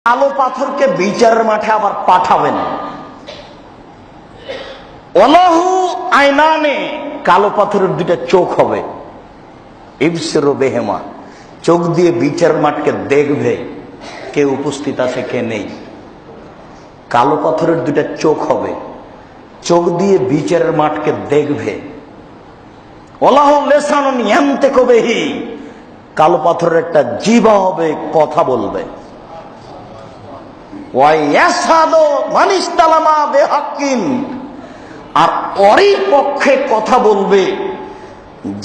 কালো পাথরকে বিচারের মাঠে আবার পাঠাবেন। ওলাহু আইনানে, কালো পাথরের দুইটা চোখ হবে। ইবসিরু বিহিমা, চোখ দিয়ে বিচারের মাঠকে দেখবে কে উপস্থিত আছে কে নেই। কালো পাথরের দুইটা চোখ হবে, চোখ দিয়ে বিচারের মাঠকে দেখবে। ওলাহু লিসানুন ইয়ানতিকু বিহি, কালো পাথরের একটা জিহ্বা হবে, কথা বলবে। আর ওরই পক্ষে কথা বলবে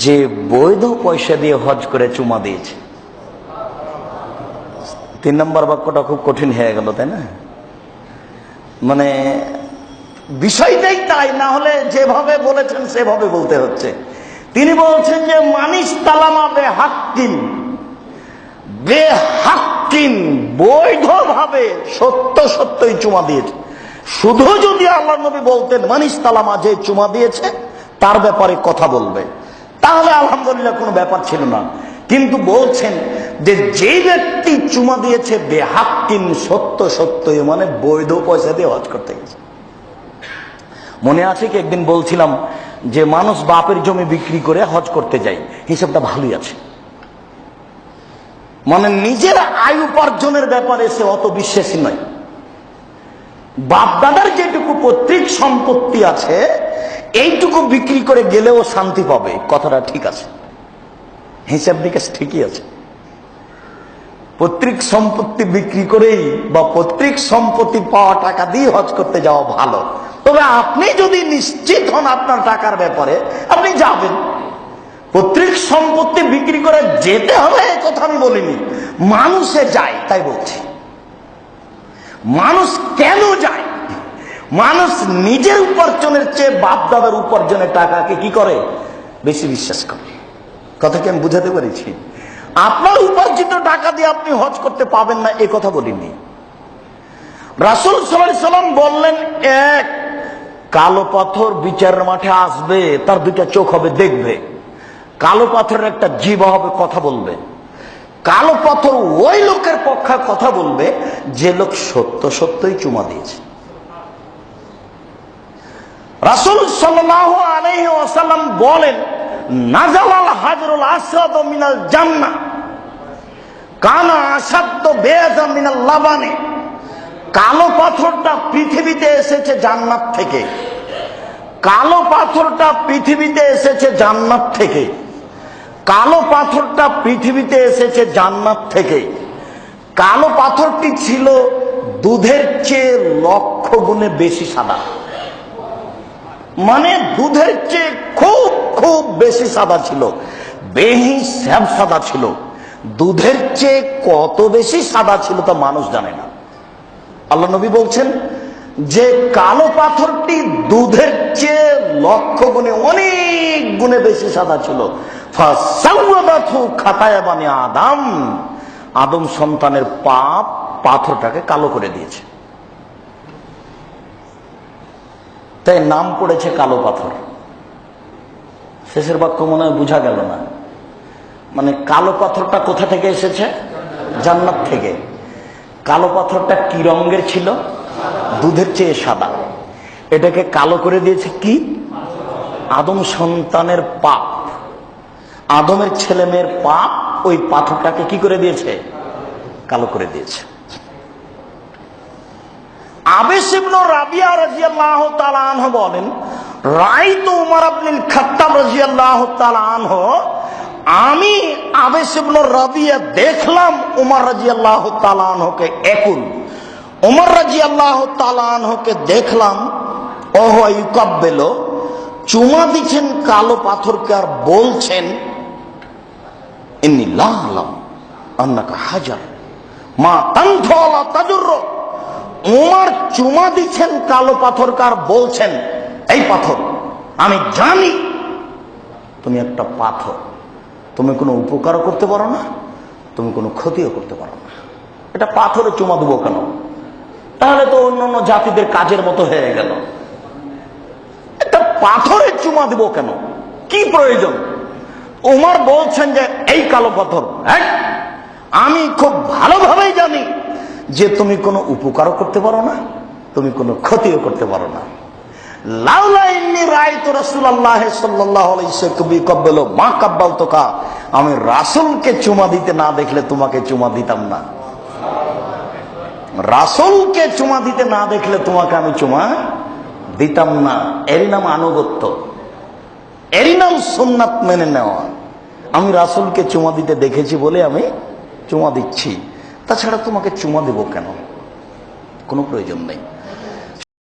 যে বৈধ পয়সা দিয়ে হজ করে চুমা দিয়েছে। 3 নম্বর বাক্যটা খুব কঠিন হয়ে গেল, তাই না? মানে বিষয়টাই তাই, না হলে যেভাবে বলেছেন সেভাবে বলতে হচ্ছে। তিনি বলছেন যে মানিস তালামা বেহাক্কিন, বেহাক্কিন বৈধভাবে সত্য সত্যই চুমা দিয়েছে। শুধু যদি আল্লাহ নবী বলতেন মানিস তালামা, যে চুমা দিয়েছে তার ব্যাপারে কথা বলবে, তাহলে আলহামদুলিল্লাহ কোনো ব্যাপার ছিল না। কিন্তু বলছেন যে যে ব্যক্তি চুমা দিয়েছে বেহাক্কিন, সত্য সত্যই, মানে বৈধ পয়সা দিয়ে হজ করতে গেছে। মনে আছে কি একদিন বলছিলাম যে মানুষ বাপের জমি বিক্রি করে হজ করতে যায়, হিসাবটা ভালোই আছে। মানে নিজের আয় উপার্জনের ব্যাপারে সে অত বিশ্বাসী নয়। বাপদাদার যেটুকু পৈতৃক সম্পত্তি আছে এইটুকু বিক্রি করে গেলেও শান্তি পাবে, কথাটা ঠিক আছে, হিসাব নিকাশ ঠিকই আছে। পৈতৃক সম্পত্তি বিক্রি করেই বা পৈতৃক সম্পত্তি পাওয়া টাকা দিয়ে হজ করতে যাওয়া ভালো। তবে আপনি যদি নিশ্চিত হন আপনার টাকার ব্যাপারে, আপনি যাবেন। পৈতৃক সম্পত্তি বিক্রি করে যেতে হবে এ কথা আমি বলিনি, মানুষে যায় তাই বলছি। মানুষ কেন যায়? মানুষ নিজের উপার্জনের চেয়ে বাপ দাদার উপার্জনের টাকাকে কি করে? বেশি বিশ্বাস করে। কথা কি আমি বুঝাতে পেরেছি? আপনার উপার্জিত টাকা দিয়ে আপনি হজ করতে পাবেন না এ কথা বলিনি। রাসূল সাল্লাল্লাহু আলাইহি ওয়াসাল্লাম বললেন, এক, কালো পাথর বিচারের মাঠে আসবে, তার দুইটা চোখ হবে, দেখবে। কালো পাথরের একটা জিহ্বা হবে, কথা বলবে। কালো পাথর ওই লোকের পক্ষে কথা বলবে যে লোক সত্য সত্যই চুমা দিয়েছে। রাসূল সাল্লাল্লাহু আলাইহি ওয়াসাল্লাম বলেন, নাজালাল হাজরুল আসওয়াদ মিনাল জান্নাহ কানা আসাদ্দ বেয়াজা মিনাল লাবানে। কালো পাথরটা পৃথিবীতে এসেছে জান্নাত থেকে। কালো পাথরটা পৃথিবীতে এসেছে জান্নাত থেকে। কালো পাথরটা পৃথিবীতে এসেছে জান্নাত থেকে। কালো পাথরটি ছিল দুধের চেয়ে লক্ষ গুণে বেশি সাদা। মানে দুধের চেয়ে খুব খুব বেশি সাদা ছিল, বেহিসাব সাদা ছিল। দুধের চেয়ে কত বেশি সাদা ছিল তা মানুষ জানে না। আল্লাহ নবী বলছেন যে কালো পাথরটি দুধের চেয়ে লক্ষ গুণে, অনেক গুণে বেশি সাদা ছিল। খাতায়া বানি আদম, আদম সন্তানের পাপ পাথরটাকে কালো করে দিয়েছে, তাই নাম পড়েছে কালো পাথর। শেষের বাক্য মনে হয় বোঝা গেল না। মানে কালো পাথরটা কোথা থেকে এসেছে? জান্নাত থেকে। কালো পাথরটা কি রঙের ছিল? দুধের চেয়ে সাদা। এটাকে কালো করে দিয়েছে কি? আদম সন্তানের পাপ, আদমের ছেলে মেয়ের পাপ ওই পাথরটাকে কি করে দিয়েছে? কালো করে দিয়েছে। আবেস ইবনে রাবিয়া রাদিয়াল্লাহু তাআলা আনহু বলেন, রাআইতু উমর ইবনুল খাত্তাব রাদিয়াল্লাহু তাআলা আনহু, আমি আবেস ইবনে রাবিয়া দেখলাম উমর রাদিয়াল্লাহু তাআলা আনহুকে। এখন উমর রাদিয়াল্লাহু তাআলা আনহুকে দেখলাম ওহু ইউকাব্বিলু, চুমা দিচ্ছেন কালো পাথরকে আর বলছেন, ইন্নী লা আ'লাম আন্নাকা হাজার মা তানফু ওয়ালা তাদুররু। উমর চুমা দিচ্ছেন কালো পাথরকে আর বলছেন, এই পাথর, আমি জানি তুমি একটা পাথর, তুমি কোনো উপকারও করতে পারো না, তুমি কোনো ক্ষতিও করতে পারো না। এটা পাথরে চুমা দেবো কেন? তাহলে তো অন্যান্য জাতিদের কাজের মতো হয়ে গেল। এটা পাথরে চুমা দেবো কেন? কি প্রয়োজন? উমর বলছেন যে এই কালো পাথর, আমি খুব ভালোভাবেই জানি যে তুমি কোনো উপকারও করতে পারো না, তুমি কোনো ক্ষতিও করতে পারো না। লাউলা ইন্নী রাআইতু রাসূলুল্লাহ সাল্লাল্লাহু আলাইহি ওয়াসাল্লাম ইয়াকব্বালু মা কাব্বালতুকা, আমি রাসূলকে চুমা দিতে না দেখলে তোমাকে চুমা দিতাম না। রাসূলকে চুমা দিতে না দেখলে তোমাকে আমি চুমা দিতাম না। এরই নাম আনুগত্য, এরই নাম সুন্নাত মেনে নেওয়া। আমি রাসূলকে চুমা দিতে দেখেছি বলে আমি চুমা দিচ্ছি, তাছাড়া তোমাকে চুমা দেব কেন? কোনো প্রয়োজন নেই।